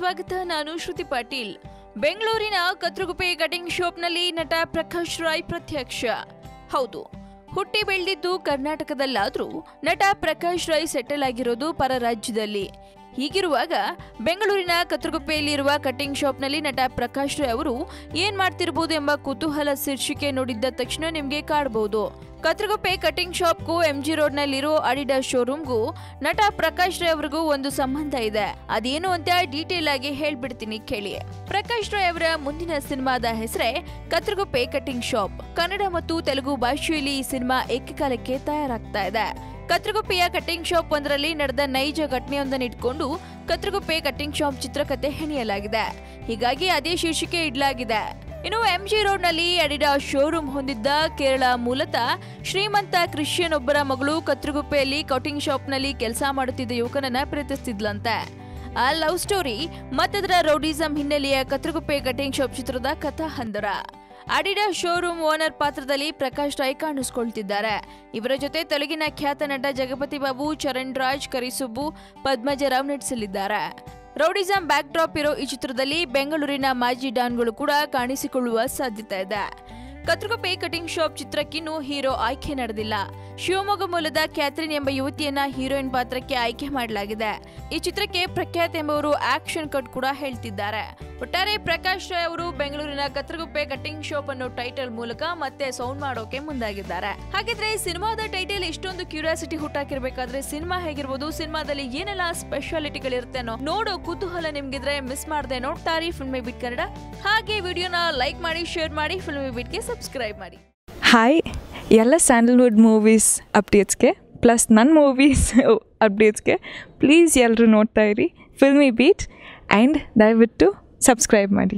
ಸ್ವಾಗತ. ನಾನು ಶ್ರುತಿ ಪಾಟೀಲ್. ಬೆಂಗಳೂರಿನ ಕತ್ರಗುಪ್ಪೆ ಕಟಿಂಗ್ ಶಾಪ್ನಲ್ಲಿ ನಟ ಪ್ರಕಾಶ್ ರಾಯ್ ಪ್ರತ್ಯಕ್ಷ. ಹೌದು, ಹುಟ್ಟಿ ಬೆಳೆದಿದ್ದು ಕರ್ನಾಟಕದಲ್ಲಾದರೂ ನಟ ಪ್ರಕಾಶ್ ರಾಯ್ ಸೆಟಲ್ ಆಗಿರೋದು ಪರ ರಾಜ್ಯದಲ್ಲಿ. ಹೀಗಿರುವಾಗ ಬೆಂಗಳೂರಿನ ಕತ್ರಗುಪ್ಪೆಯಲ್ಲಿರುವ ಕಟಿಂಗ್ ಶಾಪ್ನಲ್ಲಿ ನಟ ಪ್ರಕಾಶ್ ರಾಯ್ ಅವರು ಏನ್ ಮಾಡ್ತಿರಬಹುದು ಎಂಬ ಕುತೂಹಲ ಶೀರ್ಷಿಕೆ ನೋಡಿದ್ದ ತಕ್ಷಣ ನಿಮಗೆ ಕಾಡಬಹುದು. ಕತ್ರಗುಪ್ಪೆ ಕಟಿಂಗ್ ಶಾಪ್ಗೂ MG ರೋಡ್ನಲ್ಲಿರೋ ಅಡಿಡಾಸ್ ಶೋರೂಮ್ಗೂ ನಟ ಪ್ರಕಾಶ್ ರಾಯ್ ಅವರಿಗೂ ಒಂದು ಸಂಬಂಧ ಇದೆ. ಅದೇನು ಅಂತ ಡೀಟೇಲ್ ಆಗಿ ಹೇಳ್ಬಿಡ್ತೀನಿ ಕೇಳಿ. ಪ್ರಕಾಶ್ ರಾಯ್ ಅವರ ಮುಂದಿನ ಸಿನಿಮಾದ ಹೆಸರೇ ಕತ್ರಗುಪ್ಪೆ ಕಟಿಂಗ್ ಶಾಪ್. ಕನ್ನಡ ಮತ್ತು ತೆಲುಗು ಭಾಷೆಯಲ್ಲಿ ಈ ಸಿನಿಮಾ ಏಕಕಾಲಕ್ಕೆ ತಯಾರಾಗ್ತಾ ಇದೆ. ಕತ್ರಗುಪ್ಪೆಯ ಕಟಿಂಗ್ ಶಾಪ್ ಒಂದರಲ್ಲಿ ನಡೆದ ನೈಜ ಘಟನೆಯೊಂದನ್ನು ಇಟ್ಕೊಂಡು ಕತ್ರಗುಪ್ಪೆ ಕಟಿಂಗ್ ಶಾಪ್ ಚಿತ್ರಕಥೆ ಹೆಣೆಯಲಾಗಿದೆ. ಹೀಗಾಗಿ ಅದೇ ಶೀರ್ಷಿಕೆ ಇಡಲಾಗಿದೆ. ಇನ್ನು MG ರೋಡ್ನಲ್ಲಿ ಅಡಿಡಾಸ್ ಶೋರೂಮ್ ಹೊಂದಿದ್ದ ಕೇರಳ ಮೂಲತಃ ಶ್ರೀಮಂತ ಕ್ರಿಶ್ಚಿಯನ್ ಒಬ್ಬರ ಮಗಳು ಕತ್ರಗುಪ್ಪೆಯಲ್ಲಿ ಕಟಿಂಗ್ ಶಾಪ್ನಲ್ಲಿ ಕೆಲಸ ಮಾಡುತ್ತಿದ್ದ ಯುವಕನನ್ನ ಪ್ರೀತಿಸ್ತಿದ್ಲಂತೆ. ಆ ಲವ್ ಸ್ಟೋರಿ ಮತ್ತದರ ರೌಡಿಸಂ ಹಿನ್ನೆಲೆಯ ಕತ್ರಗುಪ್ಪೆ ಕಟಿಂಗ್ ಶಾಪ್ ಚಿತ್ರದ ಕಥಾ ಹಂದರ. ಅಡಿಡಾಸ್ ಶೋರೂಮ್ ಓನರ್ ಪಾತ್ರದಲ್ಲಿ ಪ್ರಕಾಶ್ ರಾಯ್ ಕಾಣಿಸಿಕೊಳ್ತಿದ್ದಾರೆ. ಇವರ ಜೊತೆ ತೆಲುಗಿನ ಖ್ಯಾತ ನಟ ಜಗಪತಿ ಬಾಬು, ಚರಣ್ ರಾಜ್, ಕರಿಸುಬ್ಬು, ಪದ್ಮಜರಾವ್ ನಟಿಸಲಿದ್ದಾರೆ. ರೌಡಿಸಂ ಬ್ಯಾಕ್ ಡ್ರಾಪ್ ಇರೋ ಈ ಚಿತ್ರದಲ್ಲಿ ಬೆಂಗಳೂರಿನ ಮಾಜಿ ಡಾನ್ಗಳು ಕೂಡ ಕಾಣಿಸಿಕೊಳ್ಳುವ ಸಾಧ್ಯತೆ ಇದೆ. ಕತ್ರಗುಪ್ಪೆ ಕಟಿಂಗ್ ಶಾಪ್ ಚಿತ್ರಕ್ಕಿನ್ನೂ ಹೀರೋ ಆಯ್ಕೆ ನಡೆದಿಲ್ಲ. ಶಿವಮೊಗ್ಗ ಮೂಲದ ಕ್ಯಾಥರಿನ್ ಎಂಬ ಯುವತಿಯನ್ನ ಹೀರೋಯಿನ್ ಪಾತ್ರಕ್ಕೆ ಆಯ್ಕೆ ಮಾಡಲಾಗಿದೆ. ಈ ಚಿತ್ರಕ್ಕೆ ಪ್ರಖ್ಯಾತ್ ಎಂಬುವರು ಆಕ್ಷನ್ ಕಟ್ ಕೂಡ ಹೇಳ್ತಿದ್ದಾರೆ. ಒಟ್ಟಾರೆ ಪ್ರಕಾಶ್ ರಾಯ್ ಅವರು ಬೆಂಗಳೂರಿನ ಕತ್ರಗುಪ್ಪೆ ಕಟಿಂಗ್ ಶಾಪ್ ಅನ್ನೋ ಟೈಟಲ್ ಮೂಲಕ ಮತ್ತೆ ಸೌಂಡ್ ಮಾಡೋಕೆ ಮುಂದಾಗಿದ್ದಾರೆ. ಹಾಗಿದ್ರೆ ಸಿನಿಮಾದ ಟೈಟಲ್ ಇಷ್ಟೊಂದು ಕ್ಯೂರಿಯಾಸಿಟಿ ಹುಟ್ಟಾಕಿರ್ಬೇಕಾದ್ರೆ ಸಿನಿಮಾ ಹೇಗಿರ್ಬೋದು, ಸಿನಿಮಾದಲ್ಲಿ ಏನೆಲ್ಲ ಸ್ಪೆಷಾಲಿಟಿಗಳಿರುತ್ತೆ ಅನ್ನೋ ನೋಡೋ ಕುತೂಹಲ ನಿಮ್ಗಿದ್ರೆ ಮಿಸ್ ಮಾಡದೆ ನೋಡ್ತಾರಿ ಫಿಲ್ಮಿ ಬೀಟ್ ಕನ್ನಡ. ಹಾಗೆ ವಿಡಿಯೋನ ಲೈಕ್ ಮಾಡಿ, ಶೇರ್ ಮಾಡಿ, ಫಿಲ್ಮಿ ಬೀಟ್ಗೆ ಸಬ್ಸ್ಕ್ರೈಬ್ ಮಾಡಿ. ಹಾಯ್, ಎಲ್ಲ ಸ್ಯಾಂಡಲ್ವುಡ್ ಮೂವೀಸ್ ಅಪ್ಡೇಟ್ಸ್ಗೆ ಪ್ಲಸ್ ನನ್ನ ಮೂವೀಸ್ ಅಪ್ಡೇಟ್ಸ್ಗೆ ಪ್ಲೀಸ್ ಎಲ್ಲರೂ ನೋಡ್ತಾ ಇರಿ ಫಿಲ್ಮಿ ಬೀಟ್ ಆ್ಯಂಡ್ ದಯವಿಟ್ಟು ಸಬ್ಸ್ಕ್ರೈಬ್ ಮಾಡಿ.